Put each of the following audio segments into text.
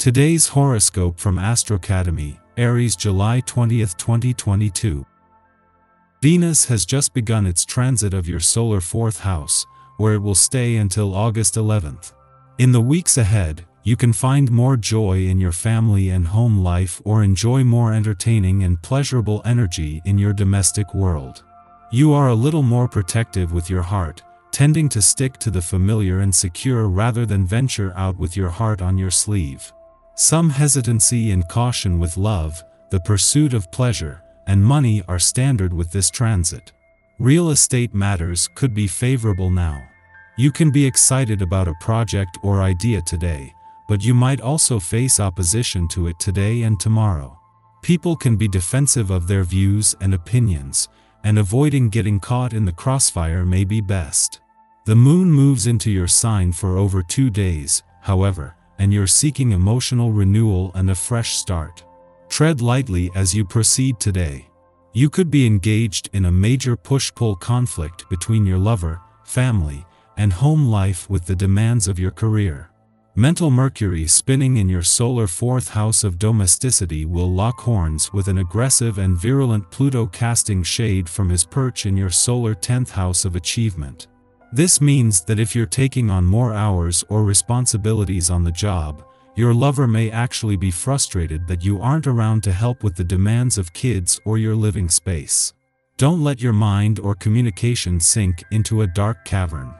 Today's horoscope from Astro Academy, Aries, July 20th, 2022. Venus has just begun its transit of your solar 4th house, where it will stay until August 11th. In the weeks ahead, you can find more joy in your family and home life or enjoy more entertaining and pleasurable energy in your domestic world. You are a little more protective with your heart, tending to stick to the familiar and secure rather than venture out with your heart on your sleeve. Some hesitancy and caution with love, the pursuit of pleasure, and money are standard with this transit. Real estate matters could be favorable now. You can be excited about a project or idea today, but you might also face opposition to it today and tomorrow. People can be defensive of their views and opinions, and avoiding getting caught in the crossfire may be best. The moon moves into your sign for over 2 days, however, and you're seeking emotional renewal and a fresh start. Tread lightly as you proceed today. You could be engaged in a major push-pull conflict between your lover, family, and home life with the demands of your career. Mental Mercury spinning in your solar 4th house of domesticity will lock horns with an aggressive and virulent Pluto casting shade from his perch in your solar 10th house of achievement. This means that if you're taking on more hours or responsibilities on the job, your lover may actually be frustrated that you aren't around to help with the demands of kids or your living space. Don't let your mind or communication sink into a dark cavern.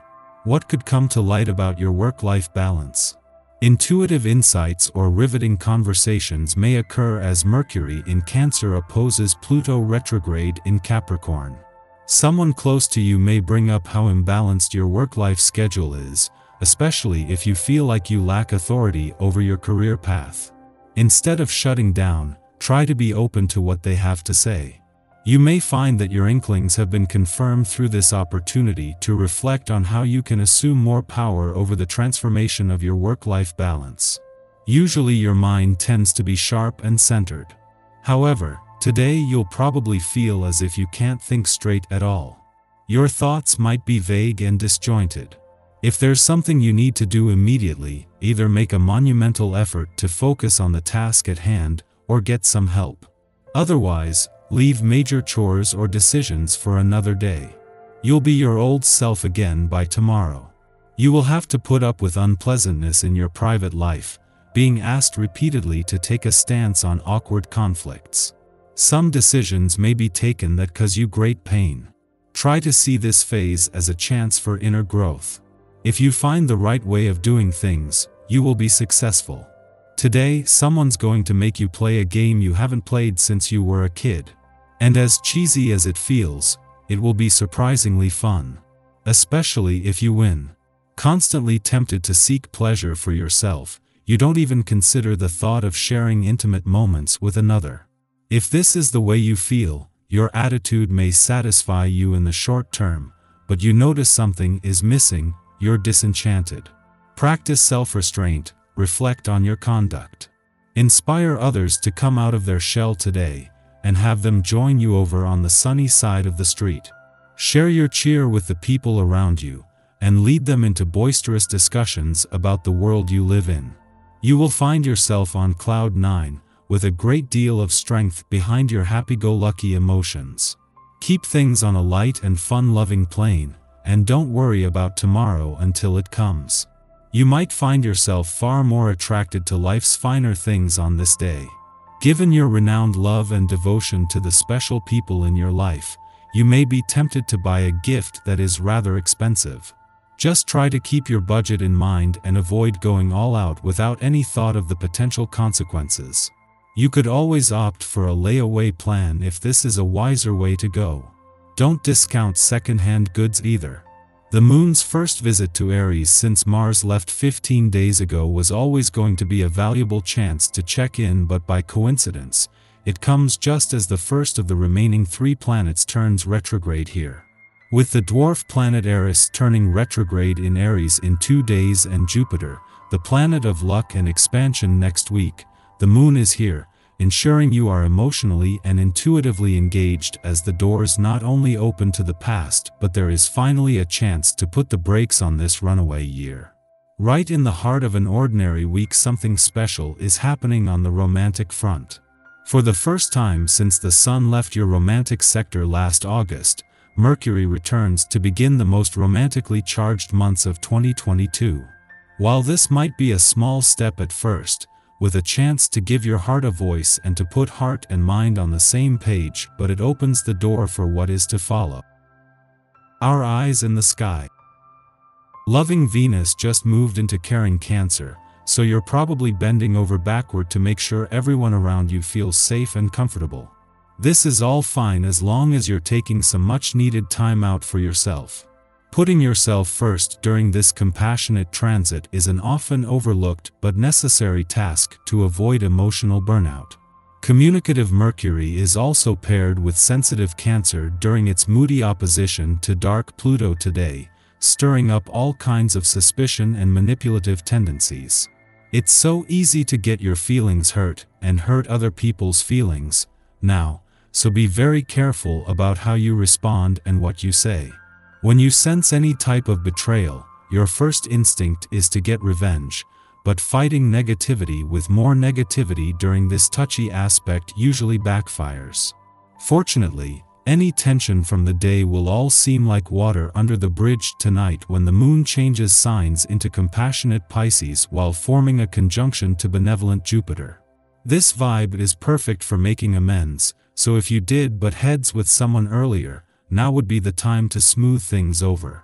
What could come to light about your work-life balance? Intuitive insights or riveting conversations may occur as Mercury in Cancer opposes Pluto retrograde in Capricorn. Someone close to you may bring up how imbalanced your work-life schedule is, especially if you feel like you lack authority over your career path. Instead of shutting down, try to be open to what they have to say. You may find that your inklings have been confirmed through this opportunity to reflect on how you can assume more power over the transformation of your work-life balance. Usually your mind tends to be sharp and centered. However, today you'll probably feel as if you can't think straight at all. Your thoughts might be vague and disjointed. If there's something you need to do immediately, either make a monumental effort to focus on the task at hand, or get some help. Otherwise, leave major chores or decisions for another day. You'll be your old self again by tomorrow. You will have to put up with unpleasantness in your private life, being asked repeatedly to take a stance on awkward conflicts. Some decisions may be taken that cause you great pain. Try to see this phase as a chance for inner growth. If you find the right way of doing things, you will be successful. Today, someone's going to make you play a game you haven't played since you were a kid. And as cheesy as it feels, it will be surprisingly fun. Especially if you win. Constantly tempted to seek pleasure for yourself, you don't even consider the thought of sharing intimate moments with another. If this is the way you feel, your attitude may satisfy you in the short term, but you notice something is missing, you're disenchanted. Practice self-restraint, reflect on your conduct. Inspire others to come out of their shell today, and have them join you over on the sunny side of the street. Share your cheer with the people around you, and lead them into boisterous discussions about the world you live in. You will find yourself on cloud 9, with a great deal of strength behind your happy-go-lucky emotions. Keep things on a light and fun-loving plane, and don't worry about tomorrow until it comes. You might find yourself far more attracted to life's finer things on this day. Given your renowned love and devotion to the special people in your life, you may be tempted to buy a gift that is rather expensive. Just try to keep your budget in mind and avoid going all out without any thought of the potential consequences. You could always opt for a layaway plan if this is a wiser way to go. Don't discount second-hand goods either. The moon's first visit to Aries since Mars left 15 days ago was always going to be a valuable chance to check in, but by coincidence, it comes just as the first of the remaining 3 planets turns retrograde here. With the dwarf planet Eris turning retrograde in Aries in 2 days and Jupiter, the planet of luck and expansion, next week, the moon is here, ensuring you are emotionally and intuitively engaged as the doors not only open to the past, but there is finally a chance to put the brakes on this runaway year. Right in the heart of an ordinary week, something special is happening on the romantic front. For the first time since the Sun left your romantic sector last August, Mercury returns to begin the most romantically charged months of 2022. While this might be a small step at first, with a chance to give your heart a voice and to put heart and mind on the same page, but it opens the door for what is to follow. Our eyes in the sky. Loving Venus just moved into caring Cancer, so you're probably bending over backward to make sure everyone around you feels safe and comfortable. This is all fine as long as you're taking some much-needed time out for yourself. Putting yourself first during this compassionate transit is an often overlooked but necessary task to avoid emotional burnout. Communicative Mercury is also paired with sensitive Cancer during its moody opposition to dark Pluto today, stirring up all kinds of suspicion and manipulative tendencies. It's so easy to get your feelings hurt and hurt other people's feelings now, so be very careful about how you respond and what you say. When you sense any type of betrayal, your first instinct is to get revenge, but fighting negativity with more negativity during this touchy aspect usually backfires. Fortunately, any tension from the day will all seem like water under the bridge tonight when the moon changes signs into compassionate Pisces while forming a conjunction to benevolent Jupiter. This vibe is perfect for making amends, so if you did butt heads with someone earlier, now would be the time to smooth things over.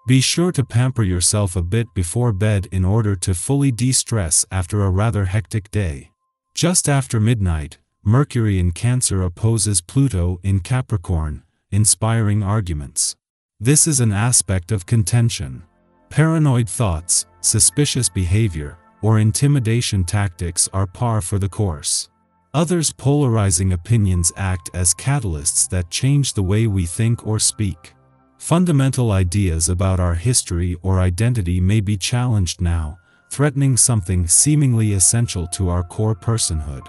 Be sure to pamper yourself a bit before bed in order to fully de-stress after a rather hectic day. Just after midnight, Mercury in Cancer opposes Pluto in Capricorn, inspiring arguments. This is an aspect of contention. Paranoid thoughts, suspicious behavior, or intimidation tactics are par for the course. Others' polarizing opinions act as catalysts that change the way we think or speak. Fundamental ideas about our history or identity may be challenged now, threatening something seemingly essential to our core personhood.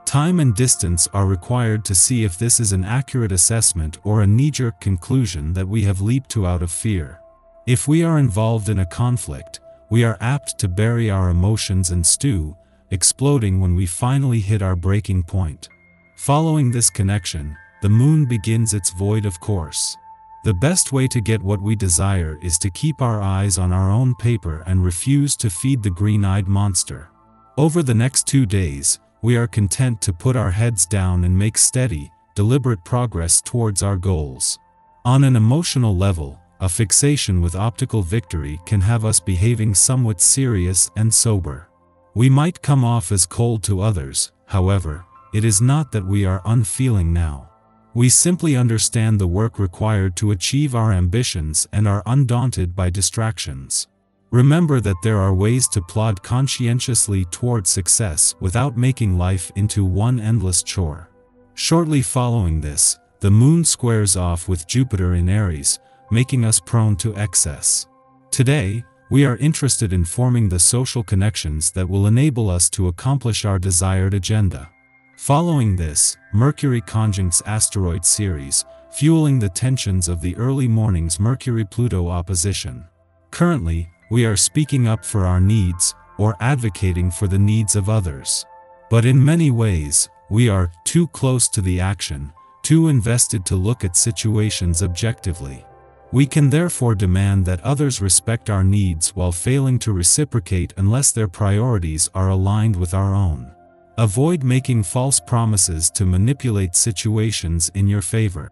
Time and distance are required to see if this is an accurate assessment or a knee-jerk conclusion that we have leaped to out of fear. If we are involved in a conflict, we are apt to bury our emotions and stew, exploding when we finally hit our breaking point. Following this connection, the moon begins its void of course. The best way to get what we desire is to keep our eyes on our own paper and refuse to feed the green-eyed monster. Over the next 2 days, we are content to put our heads down and make steady, deliberate progress towards our goals. On an emotional level, a fixation with optical victory can have us behaving somewhat serious and sober. We might come off as cold to others, however, it is not that we are unfeeling now. We simply understand the work required to achieve our ambitions and are undaunted by distractions. Remember that there are ways to plod conscientiously toward success without making life into one endless chore. Shortly following this, the moon squares off with Jupiter in Aries, making us prone to excess. Today, we are interested in forming the social connections that will enable us to accomplish our desired agenda. Following this, Mercury conjuncts asteroid Ceres, fueling the tensions of the early morning's Mercury-Pluto opposition. Currently, we are speaking up for our needs, or advocating for the needs of others. But in many ways, we are too close to the action, too invested to look at situations objectively. We can therefore demand that others respect our needs while failing to reciprocate unless their priorities are aligned with our own. Avoid making false promises to manipulate situations in your favor.